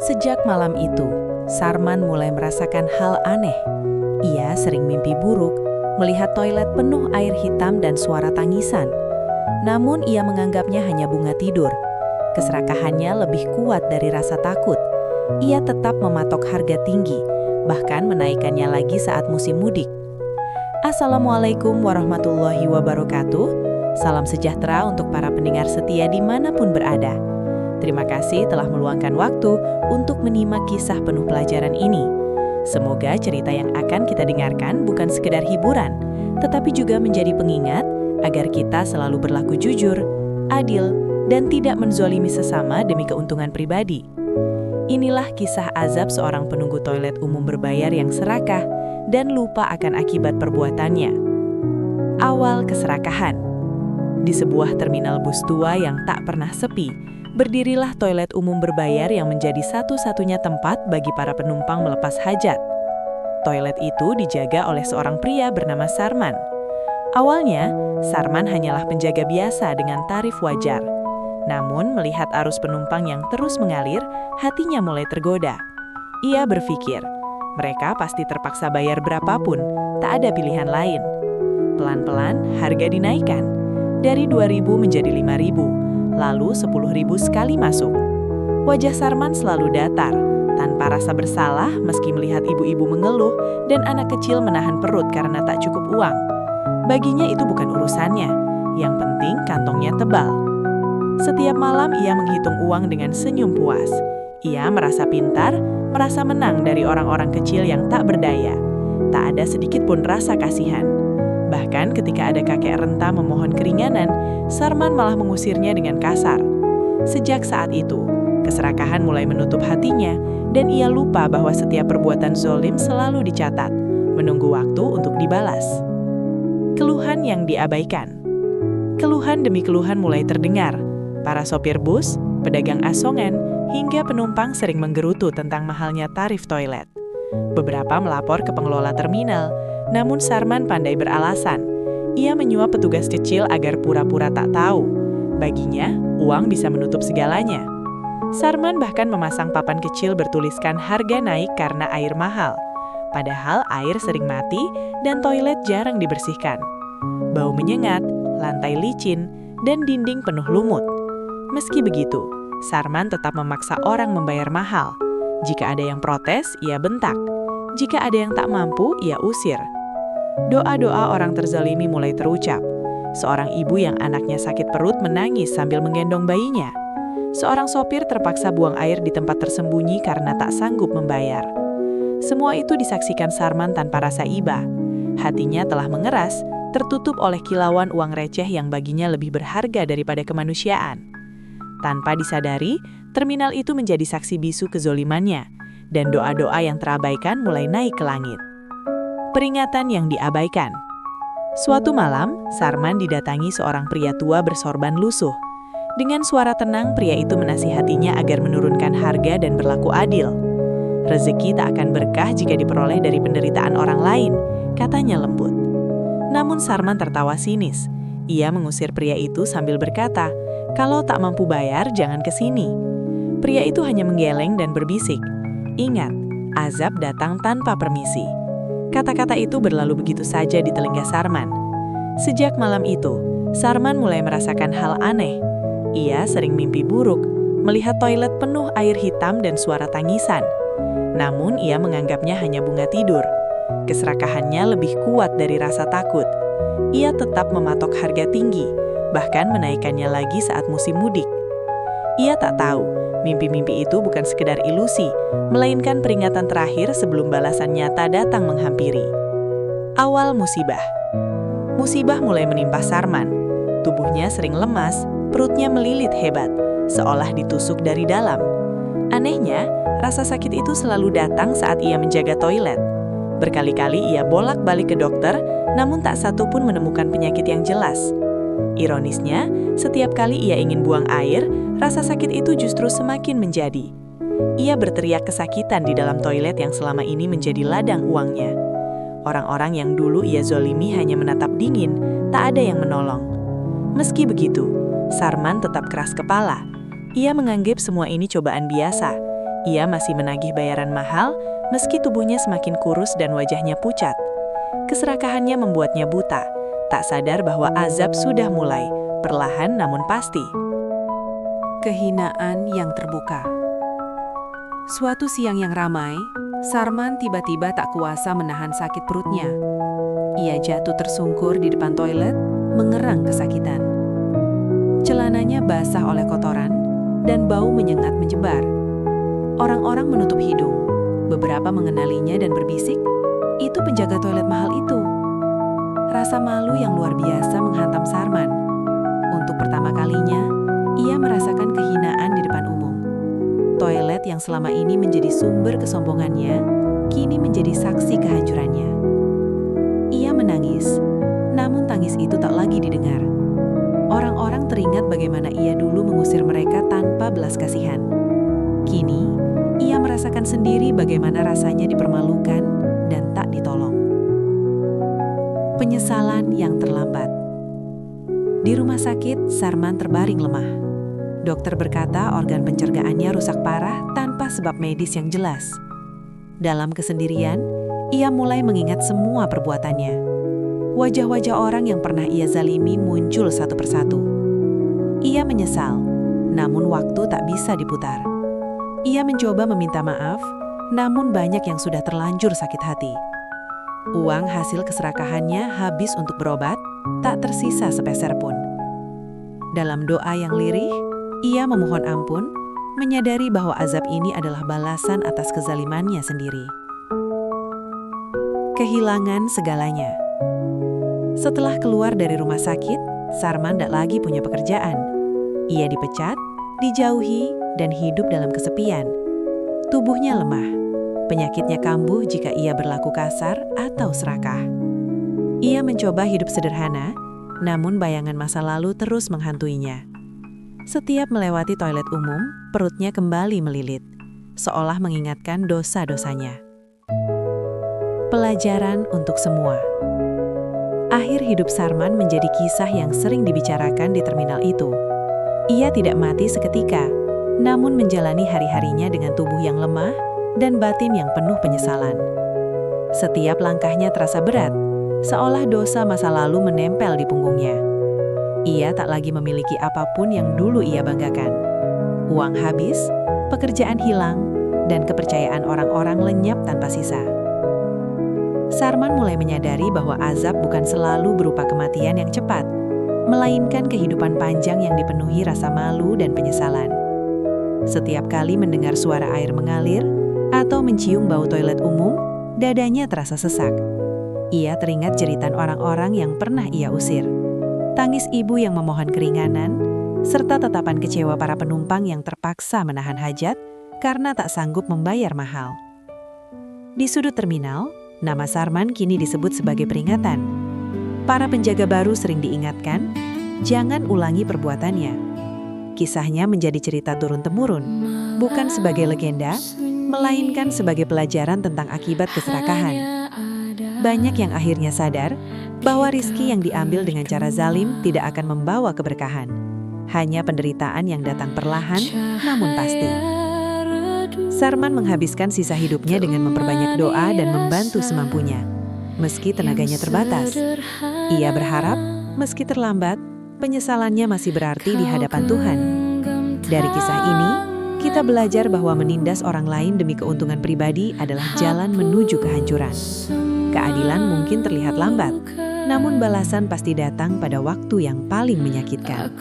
Sejak malam itu, Sarman mulai merasakan hal aneh. Ia sering mimpi buruk, melihat toilet penuh air hitam dan suara tangisan. Namun ia menganggapnya hanya bunga tidur. Keserakahannya lebih kuat dari rasa takut. Ia tetap mematok harga tinggi, bahkan menaikkannya lagi saat musim mudik. Assalamualaikum warahmatullahi wabarakatuh. Salam sejahtera untuk para pendengar setia dimanapun berada. Terima kasih telah meluangkan waktu untuk menyimak kisah penuh pelajaran ini. Semoga cerita yang akan kita dengarkan bukan sekedar hiburan, tetapi juga menjadi pengingat agar kita selalu berlaku jujur, adil, dan tidak menzolimi sesama demi keuntungan pribadi. Inilah kisah azab seorang penunggu toilet umum berbayar yang serakah dan lupa akan akibat perbuatannya. Awal keserakahan. Di sebuah terminal bus tua yang tak pernah sepi, berdirilah toilet umum berbayar yang menjadi satu-satunya tempat bagi para penumpang melepas hajat. Toilet itu dijaga oleh seorang pria bernama Sarman. Awalnya, Sarman hanyalah penjaga biasa dengan tarif wajar. Namun, melihat arus penumpang yang terus mengalir, hatinya mulai tergoda. Ia berpikir, mereka pasti terpaksa bayar berapapun, tak ada pilihan lain. Pelan-pelan, harga dinaikkan. Dari 2.000 menjadi 5.000. Lalu 10.000 sekali masuk. Wajah Sarman selalu datar, tanpa rasa bersalah meski melihat ibu-ibu mengeluh dan anak kecil menahan perut karena tak cukup uang. Baginya itu bukan urusannya, yang penting kantongnya tebal. Setiap malam ia menghitung uang dengan senyum puas. Ia merasa pintar, merasa menang dari orang-orang kecil yang tak berdaya. Tak ada sedikit pun rasa kasihan. Bahkan ketika ada kakek renta memohon keringanan, Sarman malah mengusirnya dengan kasar. Sejak saat itu, keserakahan mulai menutup hatinya dan ia lupa bahwa setiap perbuatan zolim selalu dicatat, menunggu waktu untuk dibalas. Keluhan yang diabaikan. Keluhan demi keluhan mulai terdengar. Para sopir bus, pedagang asongan, hingga penumpang sering menggerutu tentang mahalnya tarif toilet. Beberapa melapor ke pengelola terminal, namun Sarman pandai beralasan. Ia menyuap petugas kecil agar pura-pura tak tahu. Baginya, uang bisa menutup segalanya. Sarman bahkan memasang papan kecil bertuliskan harga naik karena air mahal. Padahal air sering mati dan toilet jarang dibersihkan. Bau menyengat, lantai licin, dan dinding penuh lumut. Meski begitu, Sarman tetap memaksa orang membayar mahal. Jika ada yang protes, ia bentak. Jika ada yang tak mampu, ia usir. Doa-doa orang terzalimi mulai terucap. Seorang ibu yang anaknya sakit perut menangis sambil menggendong bayinya. Seorang sopir terpaksa buang air di tempat tersembunyi karena tak sanggup membayar. Semua itu disaksikan Sarman tanpa rasa iba. Hatinya telah mengeras, tertutup oleh kilauan uang receh yang baginya lebih berharga daripada kemanusiaan. Tanpa disadari, terminal itu menjadi saksi bisu kezolimannya, dan doa-doa yang terabaikan mulai naik ke langit. Peringatan yang diabaikan. Suatu malam, Sarman didatangi seorang pria tua bersorban lusuh. Dengan suara tenang, pria itu menasihatinya agar menurunkan harga dan berlaku adil. Rezeki tak akan berkah jika diperoleh dari penderitaan orang lain, katanya lembut. Namun Sarman tertawa sinis. Ia mengusir pria itu sambil berkata, "Kalau tak mampu bayar, jangan ke sini." Pria itu hanya menggeleng dan berbisik, "Ingat, azab datang tanpa permisi." Kata-kata itu berlalu begitu saja di telinga Sarman. Sejak malam itu, Sarman mulai merasakan hal aneh. Ia sering mimpi buruk, melihat toilet penuh air hitam dan suara tangisan. Namun ia menganggapnya hanya bunga tidur. Keserakahannya lebih kuat dari rasa takut. Ia tetap mematok harga tinggi, bahkan menaikkannya lagi saat musim mudik. Ia tak tahu, mimpi-mimpi itu bukan sekedar ilusi, melainkan peringatan terakhir sebelum balasan nyata datang menghampiri. Awal musibah. Musibah mulai menimpa Sarman. Tubuhnya sering lemas, perutnya melilit hebat, seolah ditusuk dari dalam. Anehnya, rasa sakit itu selalu datang saat ia menjaga toilet. Berkali-kali ia bolak-balik ke dokter, namun tak satu pun menemukan penyakit yang jelas. Ironisnya, setiap kali ia ingin buang air, rasa sakit itu justru semakin menjadi. Ia berteriak kesakitan di dalam toilet yang selama ini menjadi ladang uangnya. Orang-orang yang dulu ia zolimi hanya menatap dingin, tak ada yang menolong. Meski begitu, Sarman tetap keras kepala. Ia menganggap semua ini cobaan biasa. Ia masih menagih bayaran mahal, meski tubuhnya semakin kurus dan wajahnya pucat. Keserakahannya membuatnya buta, tak sadar bahwa azab sudah mulai, perlahan namun pasti. Kehinaan yang terbuka. Suatu siang yang ramai, Sarman tiba-tiba tak kuasa menahan sakit perutnya. Ia jatuh tersungkur di depan toilet, mengerang kesakitan. Celananya basah oleh kotoran, dan bau menyengat menyebar. Orang-orang menutup hidung, beberapa mengenalinya dan berbisik, "Itu penjaga toilet mahal itu." Rasa malu yang luar biasa menghantam Sarman. Untuk pertama kalinya, ia merasakan kehinaan di depan umum. Toilet yang selama ini menjadi sumber kesombongannya, kini menjadi saksi kehancurannya. Ia menangis, namun tangis itu tak lagi didengar. Orang-orang teringat bagaimana ia dulu mengusir mereka tanpa belas kasihan. Kini, ia merasakan sendiri bagaimana rasanya dipermalukan dan tak ditolong. Penyesalan yang terlambat. Di rumah sakit, Sarman terbaring lemah. Dokter berkata organ pencergaannya rusak parah tanpa sebab medis yang jelas. Dalam kesendirian, ia mulai mengingat semua perbuatannya. Wajah-wajah orang yang pernah ia zalimi muncul satu persatu. Ia menyesal, namun waktu tak bisa diputar. Ia mencoba meminta maaf, namun banyak yang sudah terlanjur sakit hati. Uang hasil keserakahannya habis untuk berobat, tak tersisa sepeser pun. Dalam doa yang lirih, ia memohon ampun, menyadari bahwa azab ini adalah balasan atas kezalimannya sendiri. Kehilangan segalanya. Setelah keluar dari rumah sakit, Sarman tak lagi punya pekerjaan. Ia dipecat, dijauhi, dan hidup dalam kesepian. Tubuhnya lemah, penyakitnya kambuh jika ia berlaku kasar atau serakah. Ia mencoba hidup sederhana, namun bayangan masa lalu terus menghantuinya. Setiap melewati toilet umum, perutnya kembali melilit, seolah mengingatkan dosa-dosanya. Pelajaran untuk semua. Akhir hidup Sarman menjadi kisah yang sering dibicarakan di terminal itu. Ia tidak mati seketika, namun menjalani hari-harinya dengan tubuh yang lemah dan batin yang penuh penyesalan. Setiap langkahnya terasa berat, seolah dosa masa lalu menempel di punggungnya. Ia tak lagi memiliki apapun yang dulu ia banggakan. Uang habis, pekerjaan hilang, dan kepercayaan orang-orang lenyap tanpa sisa. Sarman mulai menyadari bahwa azab bukan selalu berupa kematian yang cepat, melainkan kehidupan panjang yang dipenuhi rasa malu dan penyesalan. Setiap kali mendengar suara air mengalir atau mencium bau toilet umum, dadanya terasa sesak. Ia teringat jeritan orang-orang yang pernah ia usir. Tangis ibu yang memohon keringanan, serta tatapan kecewa para penumpang yang terpaksa menahan hajat karena tak sanggup membayar mahal. Di sudut terminal, nama Sarman kini disebut sebagai peringatan. Para penjaga baru sering diingatkan, jangan ulangi perbuatannya. Kisahnya menjadi cerita turun-temurun, bukan sebagai legenda, melainkan sebagai pelajaran tentang akibat keserakahan. Banyak yang akhirnya sadar bahwa rizki yang diambil dengan cara zalim tidak akan membawa keberkahan. Hanya penderitaan yang datang perlahan, namun pasti. Sarman menghabiskan sisa hidupnya dengan memperbanyak doa dan membantu semampunya, meski tenaganya terbatas. Ia berharap, meski terlambat, penyesalannya masih berarti di hadapan Tuhan. Dari kisah ini, kita belajar bahwa menindas orang lain demi keuntungan pribadi adalah jalan menuju kehancuran. Keadilan mungkin terlihat lambat, namun balasan pasti datang pada waktu yang paling menyakitkan.